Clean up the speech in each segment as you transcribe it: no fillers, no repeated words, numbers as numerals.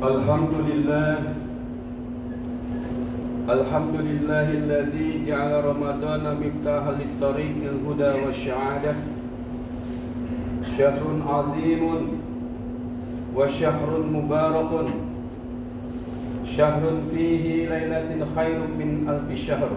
Alhamdulillah Alhamdulillahilladzi ja'ala Ramadana miftahan lit-tariqil huda wasya'adah. Syahrun azimun wa syahrun mubarakun. Syahrun fihi lailatin khairun min alfi syahr.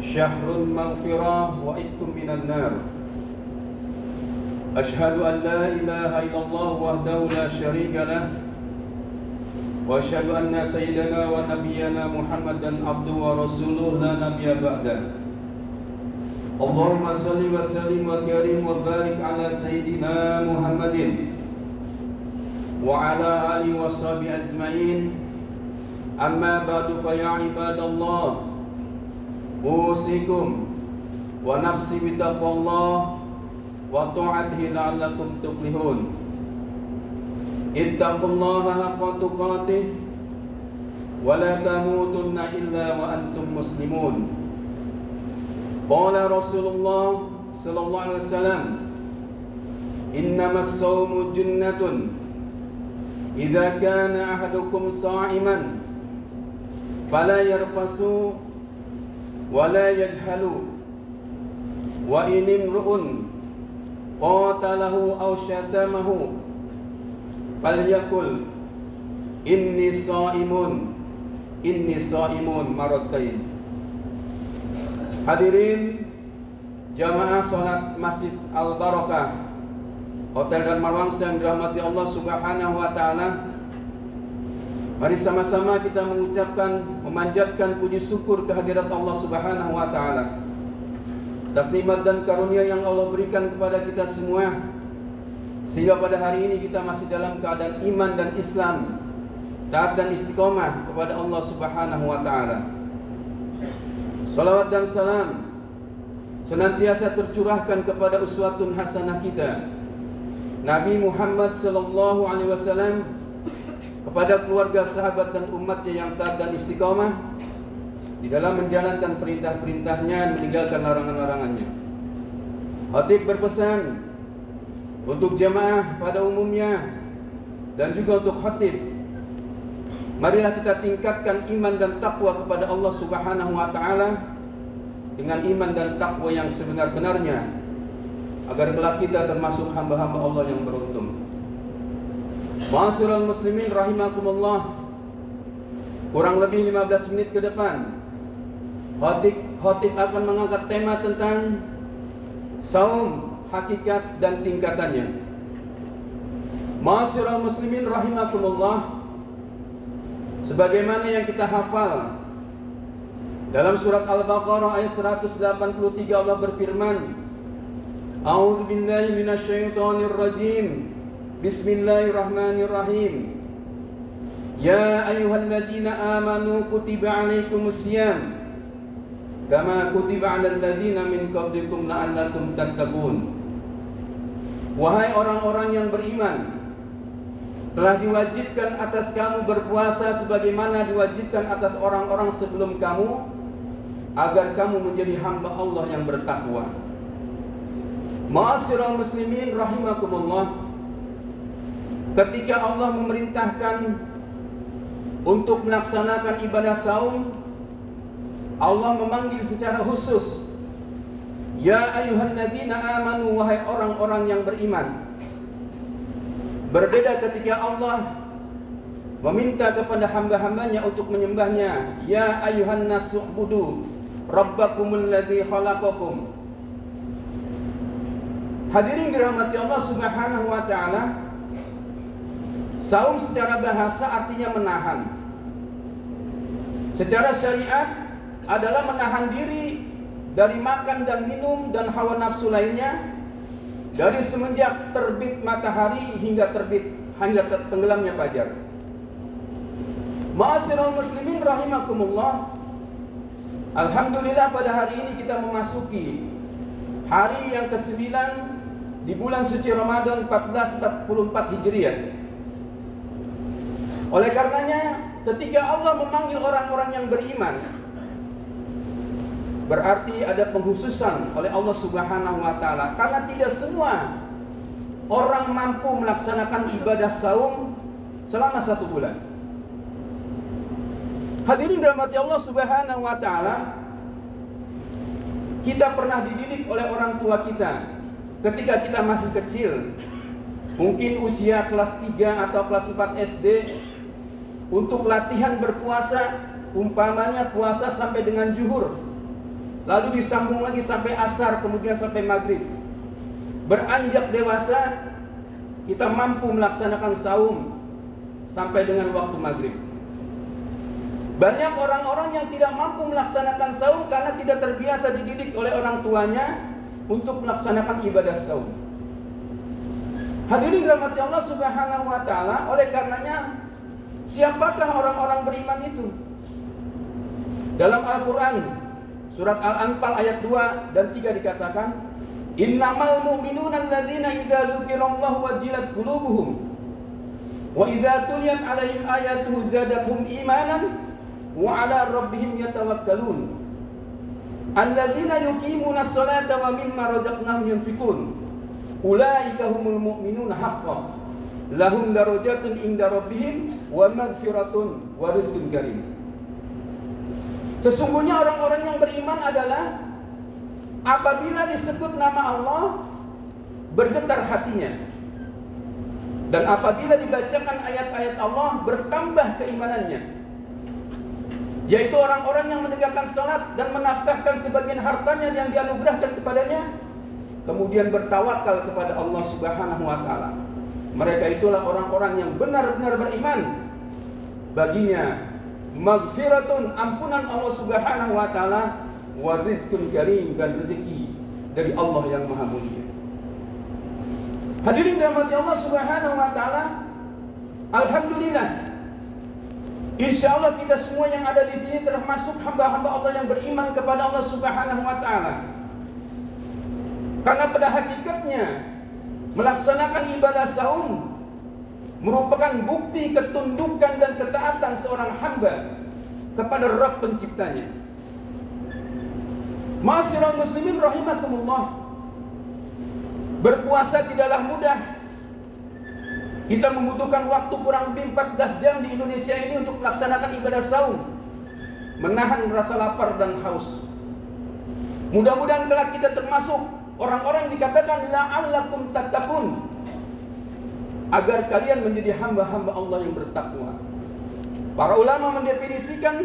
Syahrun maghfirah wa itqum minan nar. Ashhadu an la ilaha illallah wahdahu la syarika lah. Wa asyhadu anna sayyidana wa nabiyyana Muhammadan abduhu wa rasuluhu la nabiyya ba'dah. Allahumma salli wa sallim wa karim wa barik ala sayyidina Muhammadin wa ala alihi wa sahbihi ajma'in. Amma ba'du fa ya ibadallah, usikum wa nafsi bi taqwallah wa ta'atihi la'allakum tuflihun. Ittaqullaha haqqa tuqatih wa la tamutunna illa wa antum muslimun. Qala Rasulullah sallallahu alaihi wasallam, innamas shawmu junnatun idza kana ahadukum sha'iman fala yarfasu wa la yajhalu wa in imru'un qatalahu aw syatamahu falyaqul inni shaimun marratain. Hadirin jamaah salat Masjid Al-Barakah Hotel dan Marwangsa yang dirahmati Allah Subhanahu wa taala. Mari sama-sama kita mengucapkan, memanjatkan puji syukur kehadirat Allah Subhanahu wa taala atas nikmat dan karunia yang Allah berikan kepada kita semua, sehingga pada hari ini kita masih dalam keadaan iman dan Islam, taat dan istiqomah kepada Allah Subhanahu wa taala. Salawat dan salam senantiasa tercurahkan kepada uswatun hasanah kita, Nabi Muhammad sallallahu alaihi wasallam, kepada keluarga, sahabat dan umatnya yang taat dan istiqomah di dalam menjalankan perintah-perintahnya dan meninggalkan larangan-larangannya. Khatib berpesan untuk jamaah pada umumnya dan juga untuk khatib, marilah kita tingkatkan iman dan takwa kepada Allah Subhanahu wa taala dengan iman dan takwa yang sebenar-benarnya, agar kelak kita termasuk hamba-hamba Allah yang beruntung. Ma'asyiral muslimin rahimakumullah, kurang lebih 15 menit ke depan khatib akan mengangkat tema tentang saum, hakikat dan tingkatannya. Ma'asyiral muslimin rahimakumullah, sebagaimana yang kita hafal dalam surat Al-Baqarah ayat 183, Allah berfirman, A'udzu billahi minasyaitonir rajim. Bismillahirrahmanirrahim. Ya ayyuhalladzina amanu kutiba 'alaikumusiyam kama kutiba 'alal ladzina min qablikum la'allakum tattaqun. Wahai orang-orang yang beriman, telah diwajibkan atas kamu berpuasa sebagaimana diwajibkan atas orang-orang sebelum kamu, agar kamu menjadi hamba Allah yang bertakwa. Ma'asyiral muslimin rahimakumullah, ketika Allah memerintahkan untuk melaksanakan ibadah saum, Allah memanggil secara khusus, ya ayyuhalladzina amanu, wahai orang-orang yang beriman. Berbeda ketika Allah meminta kepada hamba-hambanya untuk menyembahnya, ya ayyuhan nasu ubudu rabbakumul ladzi khalaqakum. Hadirin dirahmati Allah Subhanahu wa taala, saum secara bahasa artinya menahan. Secara syariat adalah menahan diri dari makan dan minum dan hawa nafsu lainnya dari semenjak terbit matahari hingga tenggelamnya fajar. Ma'asyiral muslimin rahimakumullah, alhamdulillah pada hari ini kita memasuki hari yang ke-9 di bulan suci Ramadan 1444 Hijriah. Oleh karenanya, ketika Allah memanggil orang-orang yang beriman, berarti ada pengkhususan oleh Allah Subhanahu wa taala, karena tidak semua orang mampu melaksanakan ibadah saum selama 1 bulan. Hadirin dirahmati Allah Subhanahu wa taala, kita pernah dididik oleh orang tua kita ketika kita masih kecil, mungkin usia kelas 3 atau kelas 4 SD, untuk latihan berpuasa, umpamanya puasa sampai dengan zuhur, lalu disambung lagi sampai asar, kemudian sampai maghrib. Beranjak dewasa, kita mampu melaksanakan saum sampai dengan waktu maghrib. Banyak orang-orang yang tidak mampu melaksanakan saum karena tidak terbiasa dididik oleh orang tuanya untuk melaksanakan ibadah saum. Hadirin dirahmati Allah Subhanahu wa taala, oleh karenanya siapakah orang-orang beriman itu? Dalam Al-Qur'an surat Al-Anfal ayat 2 dan 3 dikatakan, innamal mu'minuna alladzina idza dzukirallahu wajilat qulubuhum wa idza tuliyat 'alaihim ayatuhu zadatuhum imanan wa 'ala rabbihim yatawakkalun alladzina yuqimuna as-salata wa mimma razaqnahum yunfikun ulaika humul mu'minuna haqqan lahum darajatun inda rabbihim wa maghfiratun wa rizqun karim. Sesungguhnya orang-orang yang beriman adalah apabila disebut nama Allah bergetar hatinya, dan apabila dibacakan ayat-ayat Allah bertambah keimanannya, yaitu orang-orang yang menegakkan salat dan menafkahkan sebagian hartanya yang dianugerahkan kepadanya, kemudian bertawakal kepada Allah Subhanahu wa taala. Mereka itulah orang-orang yang benar-benar beriman. Baginya maghfiratun, ampunan Allah Subhanahu wa taala, wa rizqun karim, dan rezeki dari Allah yang Maha Mulia. Hadirin dirahmati Allah Subhanahu wa taala, alhamdulillah, insyaallah kita semua yang ada di sini termasuk hamba-hamba Allah yang beriman kepada Allah Subhanahu wa taala. Karena pada hakikatnya melaksanakan ibadah saum merupakan bukti ketundukan dan ketaatan seorang hamba kepada Rabb penciptanya. Ma'asyiral muslimin rahimakumullah, berpuasa tidaklah mudah. Kita membutuhkan waktu kurang lebih 14 jam di Indonesia ini untuk melaksanakan ibadah saum, menahan rasa lapar dan haus. Mudah-mudahan kelak kita termasuk orang-orang yang dikatakan la'allakum tattaqun, agar kalian menjadi hamba-hamba Allah yang bertakwa. Para ulama mendefinisikan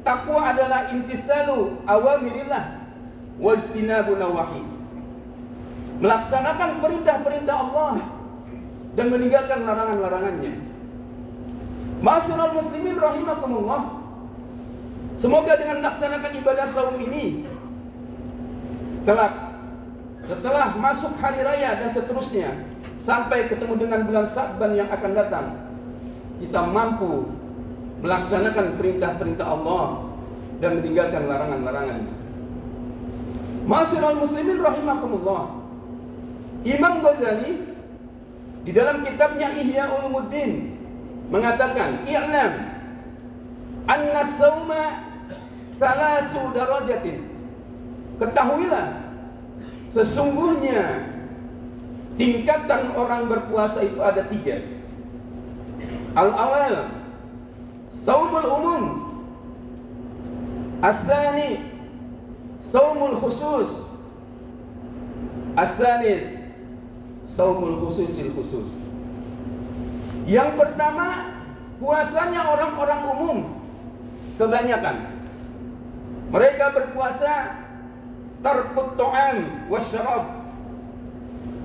takwa adalah imtisalu awamirillah wajtinabu nawahi, melaksanakan perintah-perintah Allah dan meninggalkan larangan-larangannya. Ma'asyiral muslimin rahimakumullah, semoga dengan melaksanakan ibadah saum ini kelak setelah masuk hari raya dan seterusnya sampai ketemu dengan bulan Sya'ban yang akan datang, kita mampu melaksanakan perintah-perintah Allah dan meninggalkan larangan-larangannya. Ma'asyiral muslimin rahimakumullah, Imam Ghazali di dalam kitabnya Ihya Ulumuddin mengatakan, i'lam anna as-sawma salasu darajatin, ketahuilah sesungguhnya tingkatan orang berpuasa itu ada 3. Al-awal saumul umum, as-sani saumul khusus, as-salis saumul khususil khusus. Yang pertama, puasanya orang-orang umum kebanyakan. Mereka berpuasa tarkut ta'am wasyarab,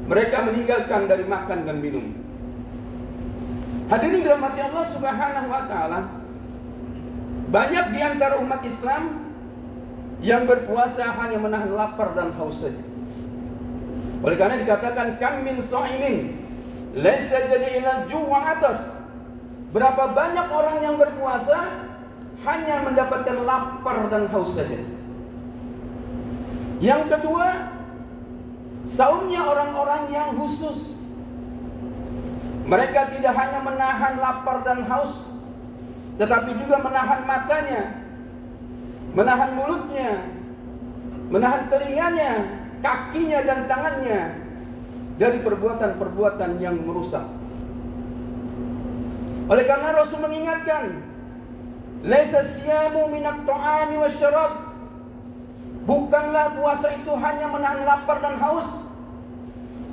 mereka meninggalkan dari makan dan minum. Hadirin dirahmati Allah Subhanahu wa taala, banyak di antara umat Islam yang berpuasa hanya menahan lapar dan haus saja. Oleh karena dikatakan kam min sha'imin laisa jadi ila ju'a atas. Berapa banyak orang yang berpuasa hanya mendapatkan lapar dan haus saja. Yang kedua, saumnya orang-orang yang khusus. Mereka tidak hanya menahan lapar dan haus, tetapi juga menahan matanya, menahan mulutnya, menahan telinganya, kakinya dan tangannya dari perbuatan-perbuatan yang merusak. Oleh karena Rasul mengingatkan, laisa siyamu minat ta'ami wasyarab. Bukanlah puasa itu hanya menahan lapar dan haus.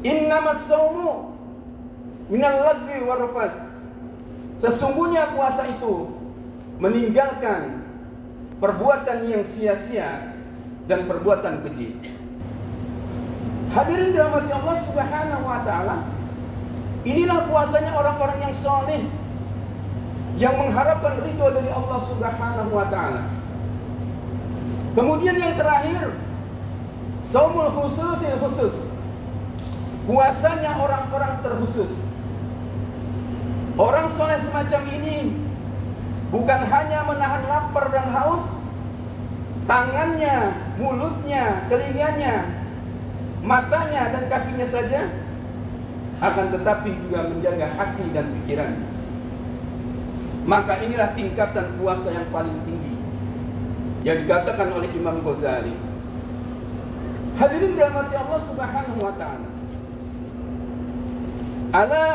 Innamas saumu minal lagwi warrafas. Sesungguhnya puasa itu meninggalkan perbuatan yang sia-sia dan perbuatan keji. Hadirin dirahmati Allah Subhanahu wa taala, inilah puasanya orang-orang yang saleh yang mengharapkan ridho dari Allah Subhanahu wa taala. Kemudian yang terakhir, saumul khususil khusus. Puasanya orang-orang terkhusus. Orang soleh semacam ini bukan hanya menahan lapar dan haus, tangannya, mulutnya, telinganya, matanya dan kakinya saja, akan tetapi juga menjaga hati dan pikiran. Maka inilah tingkatan puasa yang paling tinggi yang dikatakan oleh Imam Ghazali. Hadirin dirahmati Allah Subhanahu wa taala. Ala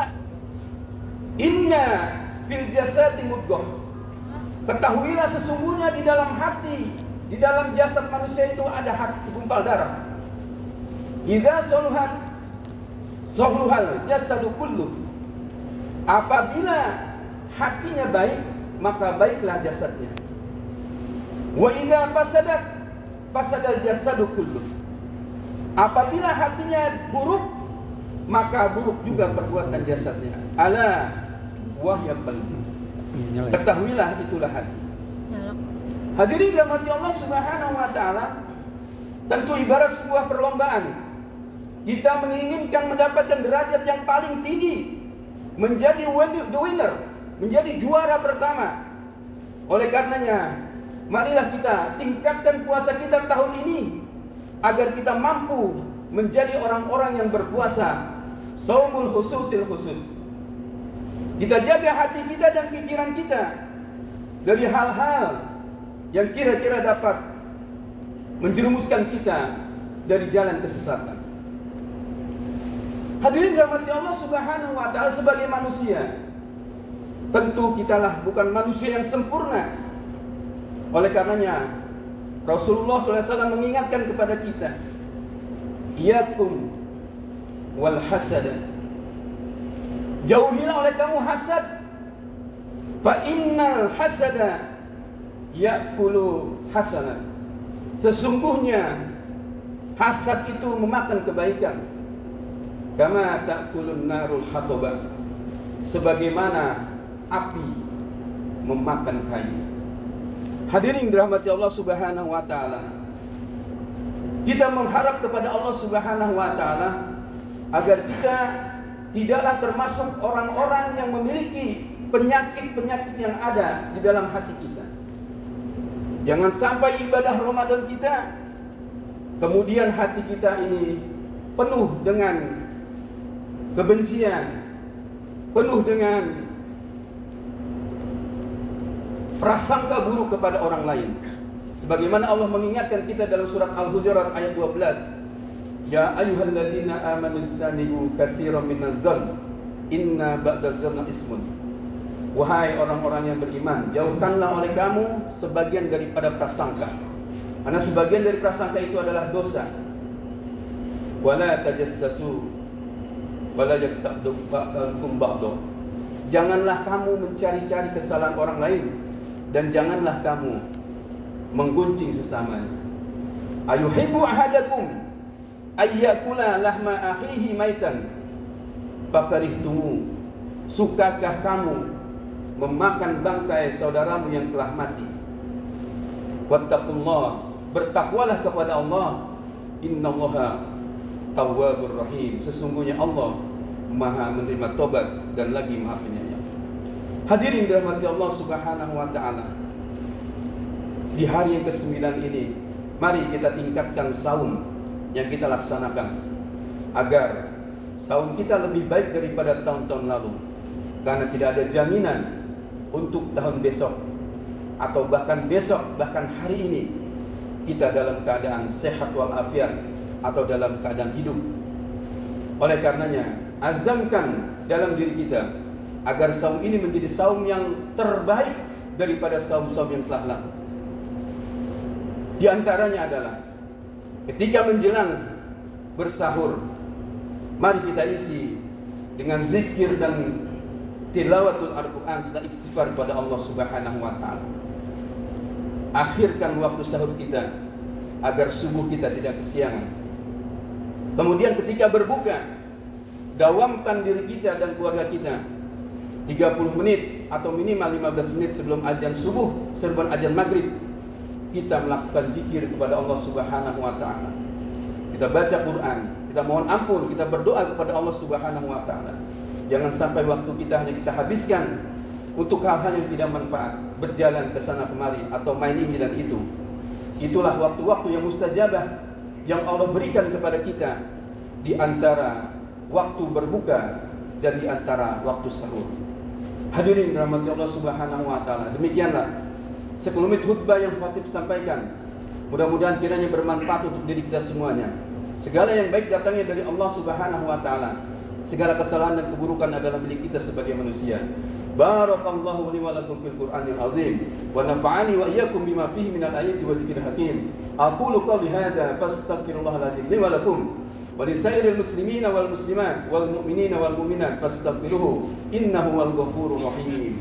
inna fil jasadi mudghah. Ketahuilah sesungguhnya di dalam hati, di dalam jasad manusia itu ada hati, segumpal darah. Idza saluhat saluhal jasadu kullu. Apabila hatinya baik, maka baiklah jasadnya. Wa idza fasadat fasadal jasadu kullu. Apabila hatinya buruk, maka buruk juga perbuatan jasadnya. Ala wahyal qalbi. Ketahuilah itulah hati. Hadirin dirahmati Allah Subhanahu wa taala, tentu ibarat sebuah perlombaan. Kita menginginkan mendapatkan derajat yang paling tinggi, menjadi winner, menjadi juara pertama. Oleh karenanya, marilah kita tingkatkan puasa kita tahun ini agar kita mampu menjadi orang-orang yang berpuasa saumul khususil khusus. Kita jaga hati kita dan pikiran kita dari hal-hal yang kira-kira dapat menjerumuskan kita dari jalan kesesatan. Hadirin dirahmati Allah Subhanahu wa taala, sebagai manusia tentu kitalah bukan manusia yang sempurna. Oleh karenanya Rasulullah SAW mengingatkan kepada kita, iyakum wal hasada. Jauhilah oleh kamu hasad. Fa innal hasada ya'kulu hasanat. Sesungguhnya hasad itu memakan kebaikan. Kama ta'kulun narul hataba. Sebagaimana api memakan kayu. Hadirin dirahmati Allah Subhanahu wa taala. Kita mengharap kepada Allah Subhanahu wa taala agar kita tidaklah termasuk orang-orang yang memiliki penyakit-penyakit yang ada di dalam hati kita. Jangan sampai ibadah Ramadan kita, kemudian hati kita ini penuh dengan kebencian, penuh dengan prasangka buruk kepada orang lain. Sebagaimana Allah mengingatkan kita dalam surat Al-Hujurat ayat 12. Ya ayyuhalladzina amanu istanibu katsiran minaz-zann inna ba'daz-zanni ismun. Wahai orang-orang yang beriman, jauhkanlah oleh kamu sebagian daripada prasangka. Karena sebagian dari prasangka itu adalah dosa. Wala tajassasu wala yaghtab ba'dukum ba'dha. Janganlah kamu mencari-cari kesalahan orang lain, dan janganlah kamu menggunjing sesamanya. Ayuhibbu ahadakum ayyakula lahma akhihi maitan fakarihtumu. Sukakah kamu memakan bangkai saudaramu yang telah mati? Wattaqullah, bertakwalah kepada Allah. Innallaha tawwabur rahim. Sesungguhnya Allah Maha menerima tobat dan lagi Maha penyayang. Hadirin dirahmati Allah Subhanahu wa taala. Di hari yang ke-9 ini, mari kita tingkatkan saum yang kita laksanakan agar saum kita lebih baik daripada tahun-tahun lalu. Karena tidak ada jaminan untuk tahun besok atau bahkan besok, bahkan hari ini kita dalam keadaan sehat walafiat atau dalam keadaan hidup. Oleh karenanya, azamkan dalam diri kita agar saum ini menjadi saum yang terbaik daripada saum-saum yang telah lalu. Di antaranya adalah ketika menjelang bersahur, mari kita isi dengan zikir dan tilawatul Al-Quran serta istighfar kepada Allah Subhanahu wa Ta'ala. Akhirkan waktu sahur kita agar subuh kita tidak kesiangan. Kemudian ketika berbuka, dawamkan diri kita dan keluarga kita 30 menit atau minimal 15 menit sebelum azan subuh, sebelum azan maghrib, kita melakukan zikir kepada Allah Subhanahu wa Ta'ala. Kita baca Quran, kita mohon ampun, kita berdoa kepada Allah Subhanahu wa Ta'ala. Jangan sampai waktu kita hanya kita habiskan untuk hal-hal yang tidak manfaat, berjalan ke sana kemari atau main ini dan itu. Itulah waktu-waktu yang mustajabah yang Allah berikan kepada kita di antara waktu berbuka dan di antara waktu sahur. Hadirin dirahmati Allah Subhanahu wa Ta'ala, demikianlah sekelumit khutbah yang khatib sampaikan. Mudah-mudahan kiranya bermanfaat untuk diri kita semuanya. Segala yang baik datangnya dari Allah Subhanahu wa Ta'ala. Segala kesalahan dan keburukan adalah milik kita sebagai manusia. Barakallahu li wa lakum fil Qur'anil azim wa nafa'ani wa iyyakum bima fihi minal ayati wa dzikril hakim. Aqulu qawli hadza fastaghfirullahal ladzim li wa lakum wa lisairil muslimina wal muslimat wal mu'minina wal mu'minat fastaghfiruhu innahu wal ghafurur rahim.